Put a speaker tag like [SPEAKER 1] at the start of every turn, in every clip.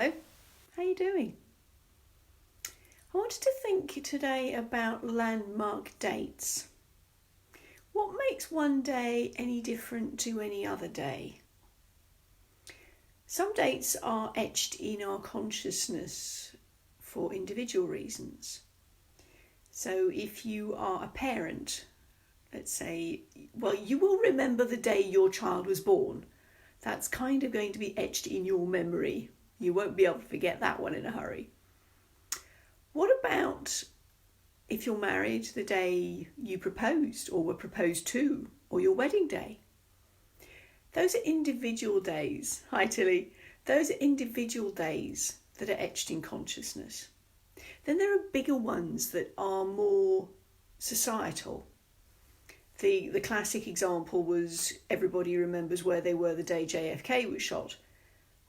[SPEAKER 1] Hello, how you doing? I wanted to think today about landmark dates. What makes one day any different to any other day? Some dates are etched in our consciousness for individual reasons. So if you are a parent, let's say, well, you will remember the day your child was born. That's kind of going to be etched in your memory. You won't be able to forget that one in a hurry. What about if you're married, the day you proposed or were proposed to, or your wedding day? Those are individual days. Hi, Tilly. Those are individual days that are etched in consciousness. Then there are bigger ones that are more societal. The classic example was everybody remembers where they were the day JFK was shot.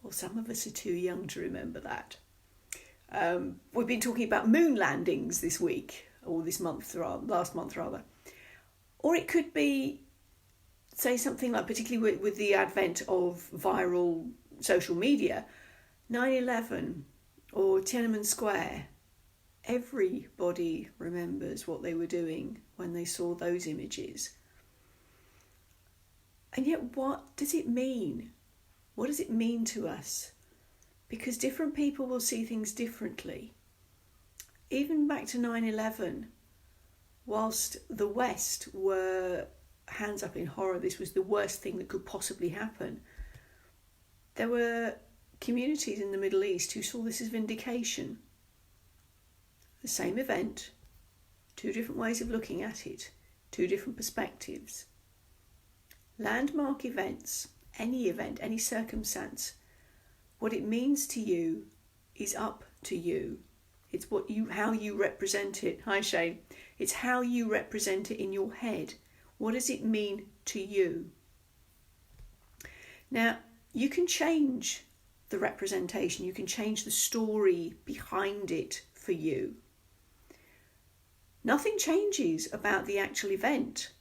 [SPEAKER 1] Well, some of us are too young to remember that. We've been talking about moon landings this week, or this month, last month rather. Or it could be, say, something like, particularly with the advent of viral social media, 9/11 or Tiananmen Square. Everybody remembers what they were doing when they saw those images. And yet, what does it mean? What does it mean to us? Because different people will see things differently. Even back to 9/11, whilst the West were hands up in horror, this was the worst thing that could possibly happen, there were communities in the Middle East who saw this as vindication. The same event, two different ways of looking at it, two different perspectives. Landmark events, any circumstance, what it means to you is up to you. It's how you represent it. Hi, Shane. It's how you represent it in your head. What does it mean to you? Now, you can change the representation. You can change the story behind it for you. Nothing changes about the actual event,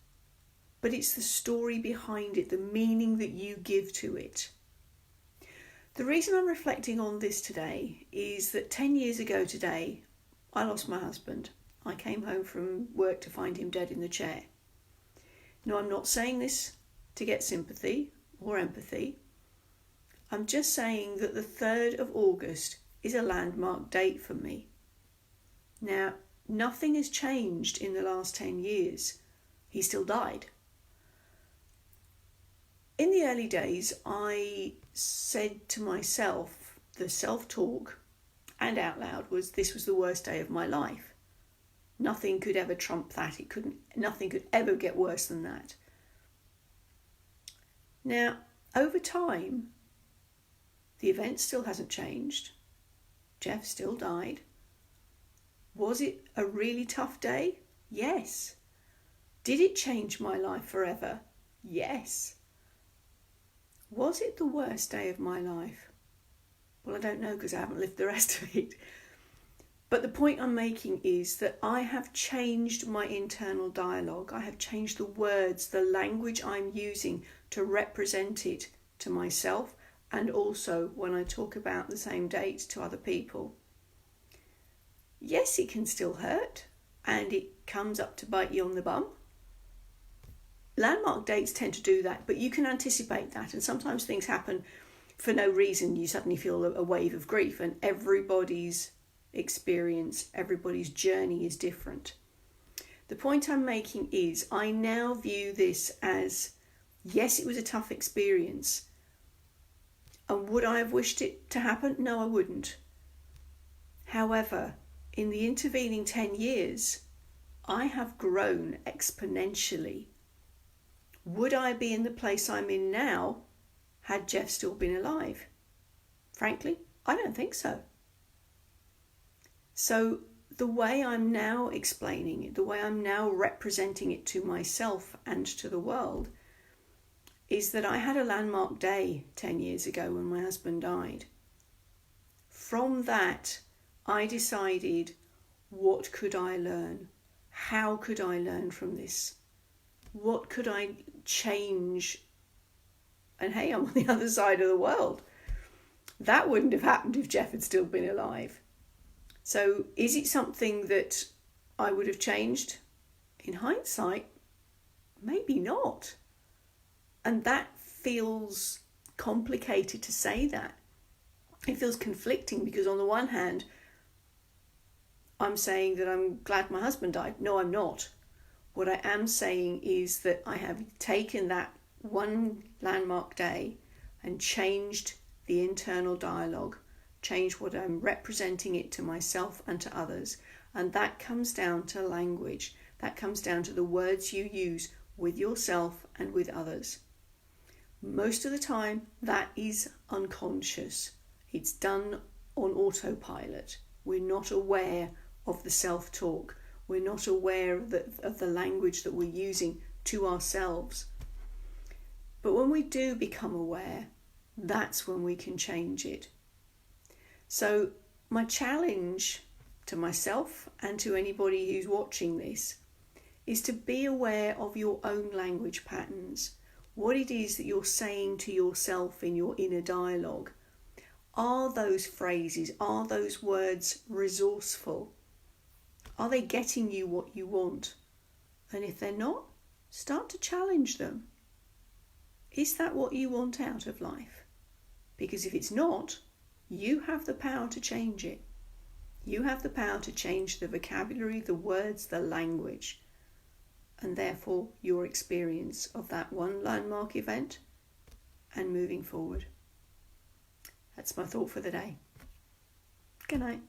[SPEAKER 1] but it's the story behind it, the meaning that you give to it. The reason I'm reflecting on this today is that 10 years ago today, I lost my husband. I came home from work to find him dead in the chair. Now, I'm not saying this to get sympathy or empathy. I'm just saying that the 3rd of August is a landmark date for me. Now, nothing has changed in the last 10 years. He still died. In the early days, I said to myself, the self-talk and out loud was, this was the worst day of my life. Nothing could ever trump that. Nothing could ever get worse than that. Now, over time, the event still hasn't changed. Jeff still died. Was it a really tough day? Yes. Did it change my life forever? Yes. Was it the worst day of my life? Well, I don't know because I haven't lived the rest of it. But the point I'm making is that I have changed my internal dialogue. I have changed the words, the language I'm using to represent it to myself, and also when I talk about the same date to other people. Yes, it can still hurt, and it comes up to bite you on the bum. Landmark dates tend to do that, but you can anticipate that, and sometimes things happen for no reason. You suddenly feel a wave of grief, and everybody's experience, everybody's journey is different. The point I'm making is I now view this as, yes, it was a tough experience. And would I have wished it to happen? No, I wouldn't. However, in the intervening 10 years, I have grown exponentially. Would I be in the place I'm in now had Jeff still been alive? Frankly, I don't think so. So the way I'm now explaining it, the way I'm now representing it to myself and to the world, is that I had a landmark day 10 years ago when my husband died. From that, I decided, what could I learn? How could I learn from this? What could I change? And hey, I'm on the other side of the world. That wouldn't have happened if Jeff had still been alive. So is it something that I would have changed? In hindsight, maybe not. And that feels complicated to say that. It feels conflicting because on the one hand, I'm saying that I'm glad my husband died. No, I'm not. What I am saying is that I have taken that one landmark day and changed the internal dialogue, changed what I'm representing it to myself and to others. And that comes down to language. That comes down to the words you use with yourself and with others. Most of the time, that is unconscious. It's done on autopilot. We're not aware of the self-talk. We're not aware of the language that we're using to ourselves. But when we do become aware, that's when we can change it. So my challenge to myself and to anybody who's watching this is to be aware of your own language patterns, what it is that you're saying to yourself in your inner dialogue. Are those phrases, are those words resourceful? Are they getting you what you want? And if they're not, start to challenge them. Is that what you want out of life? Because if it's not, you have the power to change it. You have the power to change the vocabulary, the words, the language, and therefore your experience of that one landmark event and moving forward. That's my thought for the day. Good night.